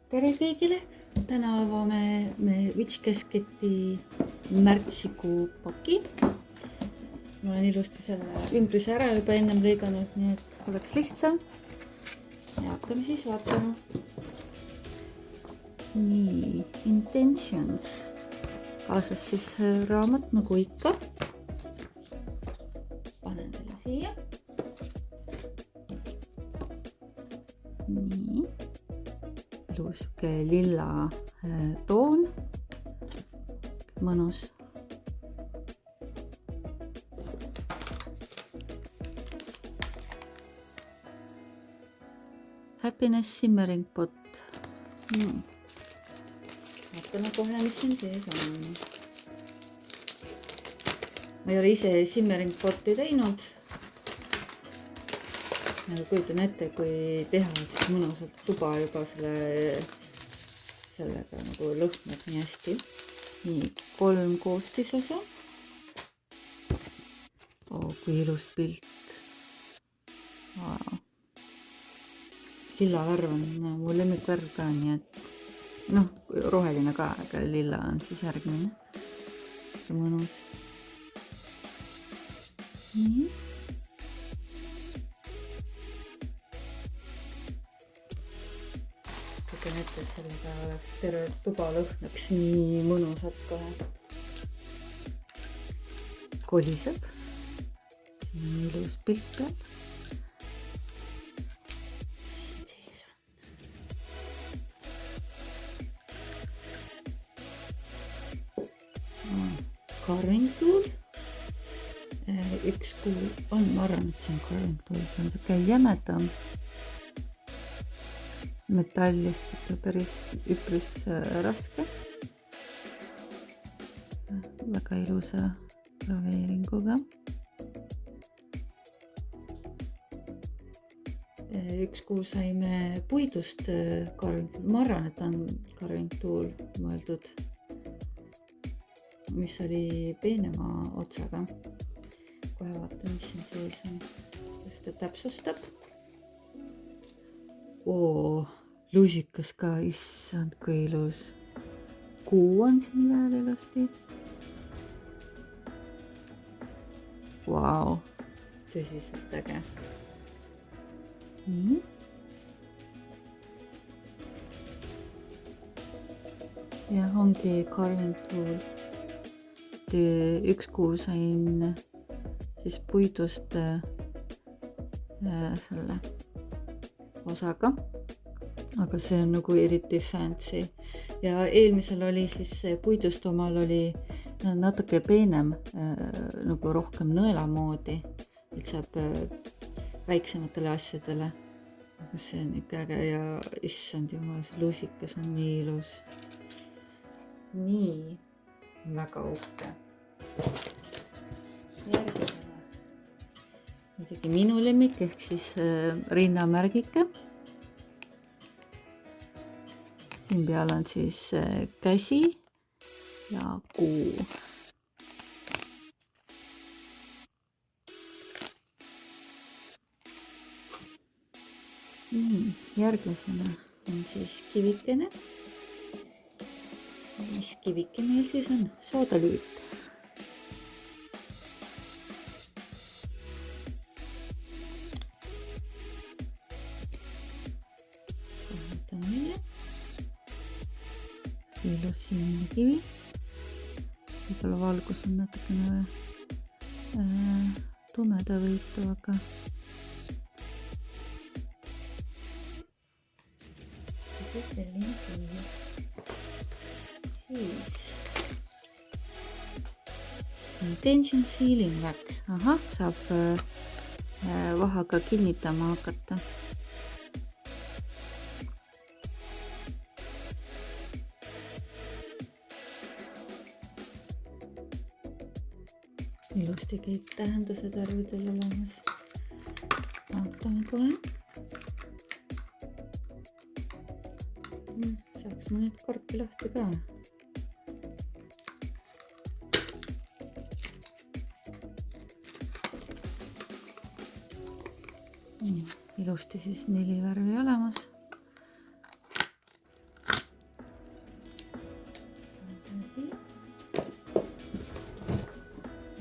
Tere kõigile! Täna avame me Witch Casketi märtsikuu paki. Ma olen ilusti selle ümbrise ära juba ennem lõiganud, nii et oleks lihtsam. Ja hakkame siis vaatama. Nii, Intentions. Kaasas siis raamat nagu ikka. Panen selle siia. Nii. Ilus lilla toon. Mõnus. Happiness Simmering Pot. Vaatame kohe, mis siin sees on. Ma ei ole ise Simmering Poti teinud. Kujutan ette, kui teha siis mõnusalt tuba juba sellega nagu lõhnab nii hästi. Nii, 3 koostisosa. Kui ilus pilt. Wow. Lilla värv on mu lemmikvärv ka, nii et roheline ka, aga lilla on siis järgmine. Mõnus. Nii. Kujutan ette, et sellega oleks terve tuba lõhnaks nii mõnusalt kohe. Koliseb. Siin on ilus pilt peal. Siin sees on. Carving tool. Üks kuu on, ma arvan, et see on carving tool. See on siuke jämedam. Metallist päris üpris raske. Väga ilusa graveeringuga. Üks kuu saime puidust carving tool. Ma arvan, et on carving tool mõeldud, mis oli peenema otsaga. Kohe vaatan, mis siin sees on. Seda täpsustab. Lusikas ka, issand kui ilus. Kuu on siin veel ilusti. Vau, tõsiselt äge. Nii. Ja ongi carving tool. Üks kuu sain siis puidust selle osaga, aga see on nagu eriti fancy. Ja eelmisel oli siis puidust omal oli natuke peenem, nagu rohkem nõela moodi, et saab väiksematele asjadele. Aga see on ikka äge ja issand jumal, see lusikas on nii ilus. Nii, väga uhke. Järgmine. Muidugi minu lemmik ehk siis rinnamärgike. Siin peal on siis käsi ja kuu. Nii, järgmisena on siis kivikene. Mis kivike meil siis on? Soodaliit. Ilus sinine kivi. Võib-olla valgus on natukene tumeda võitu, aga siis selline kivi. Siis Intention Sealing Wax. Ahah, saab vahaga kinnitama hakata. Ilusti kõik tähendused värvidel olemas. Vaatame kohe. Saaks ma nüüd korki lahti ka. Ilusti siis 4 värvi olemas.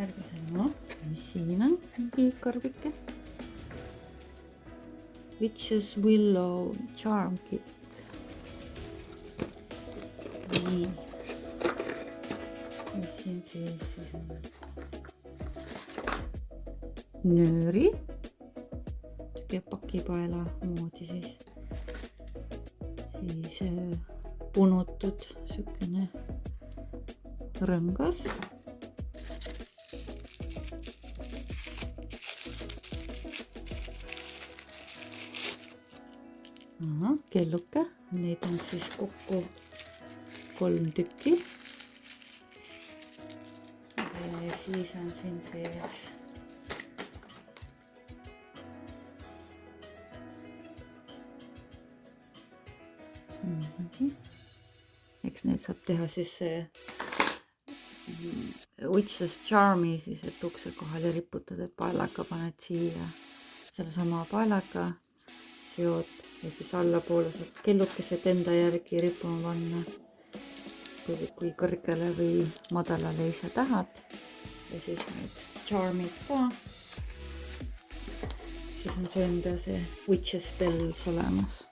järgmisena, mis siin on, mingi karbike. Witch's Willow Charm Kit. Nii. Mis siin siis on? Nööri. Pakipaela moodi siis punutud sükene rõngas. Kelluke, neid on siis kokku 3 tükki. Ja siis on siin sees eks need saab teha siis Witch's Charmi siis, et ukse kohale riputada, et paelaga paned siia selle sama paelaga, seod ja siis allapoole saab kellukesed enda järgi rippuma panna, kui kõrgele või madalale ise tahad ja siis need charmid ka. Siis on see enda see Witch's Bells olemas.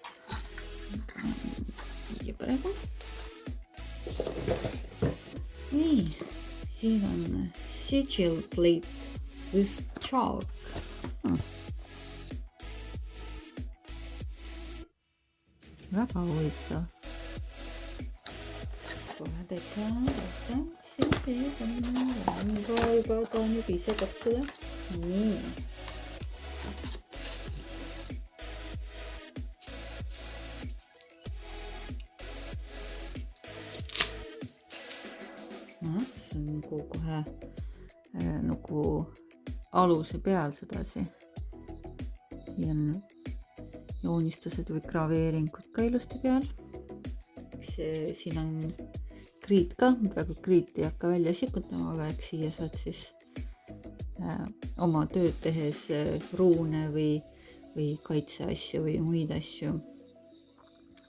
Siia praegu. Nii, siin on sigil plate with chalk. Väga huvitav. Kohe täitsa rohkem siin sees on juba tahan juba ise katsuda. Nii. See on kohe nagu aluse peal sedasi. Siin on joonistused või graveeringud ka ilusti peal. Siin on kriit ka, praegu kriiti ei hakka välja sikutama, aga eks siia saad siis oma tööd tehes ruune või kaitseasju või muid asju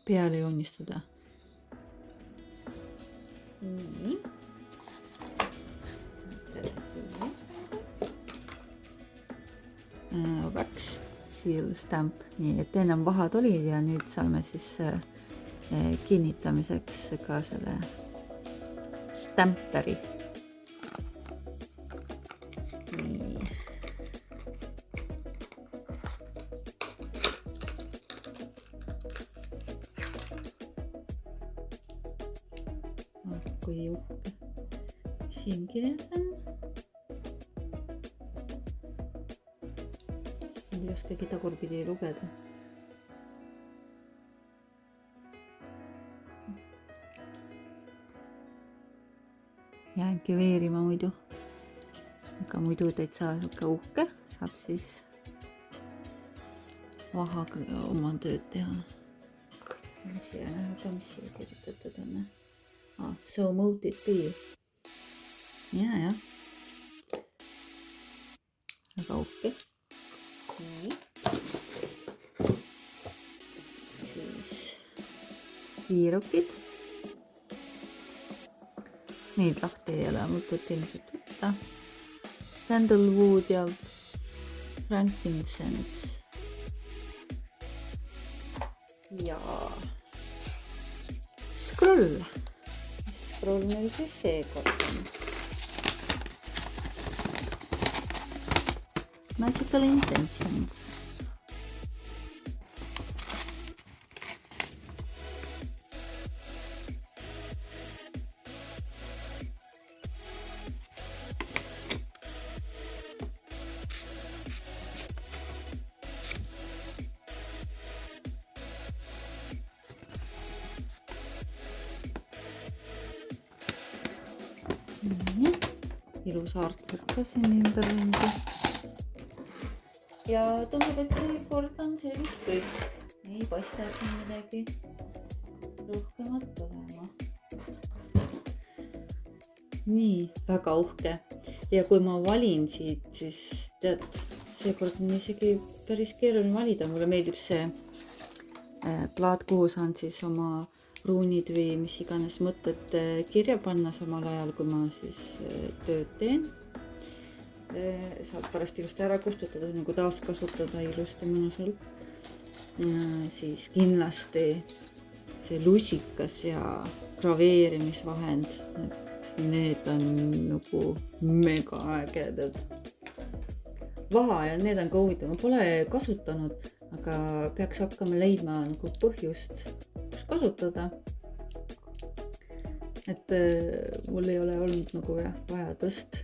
peale joonistada. Nii. Wax seal stamp, nii et ennem vahad olid ja nüüd saame siis kinnitamiseks ka selle stamperi. Nii. Kui uhke siin kirjas on. Ei oskagi tagurpidi lugeda. Jäängi veerima muidu. Aga muidu täitsa uhke, saab siis vahaga oma tööd teha. Siia näha ka, mis siia kirjutatud on. So mote it be. Ja. Väga uhke. Nii. Siis viirukid. Neid lahti ei ole mõtet ilmselt võtta. Sandalwood ja frankincense. Ja scroll. Scroll meil siis seekord on. Magical intentions. Nii, ilus artwork ka siin ümberringi. Ja tundub, et see kord on see vist kõik. Ei paista siin midagi rohkemat olema. Nii, väga uhke. Ja kui ma valin siit, siis tead, see kord on isegi päris keeruline valida. Mulle meeldib see plaat, kuhu saan siis oma ruunid või mis iganes mõtted kirja panna samal ajal, kui ma siis tööd teen. saad pärast ilusti ära kustutada, nagu taaskasutada ilusti mõnusalt. Siis kindlasti see lusikas ja graveerimisvahend, et need on nagu mega ägedad. Vaha ja need on ka huvitav, ma pole kasutanud, aga peaks hakkama leidma nagu põhjust, kus kasutada. Et mul ei ole olnud nagu vajadust.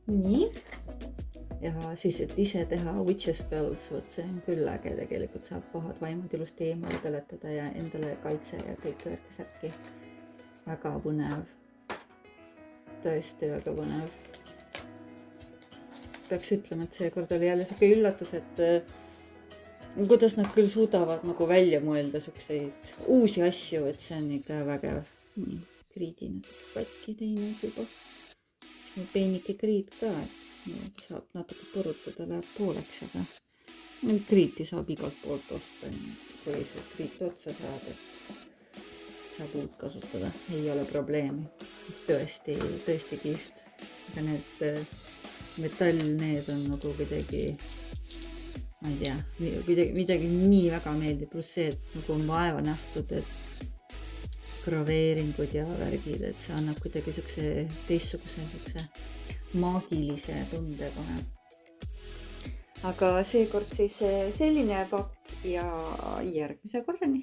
Nii. Ja siis, et ise teha witch spells, võt see on küll äge, tegelikult saab pahad vaimud ilusti eemale peletada ja endale kaitse ja kõik värki-särki. Väga põnev. Tõesti väga põnev. Peaks ütlema, et seekord oli jälle siuke üllatus, et kuidas nad küll suudavad nagu välja mõelda siukseid uusi asju, et see on ikka vägev. Nii, kriidi natuke katki teinud juba. Siis nüüd peenike kriid ka, et saab natuke purutada, läheb pooleks, aga kriiti saab igalt poolt osta, kui see kriit otsa saab, et saab uut kasutada, ei ole probleemi. Tõesti kihvt. Aga need metall, need on nagu kuidagi, ma ei tea, midagi nii väga meeldib, pluss see, et nagu on vaeva nähtud, et graveeringud ja värgid, et see annab kuidagi teistsuguse maagilise tunde kohe. Aga seekord siis selline pakk ja järgmise korrani.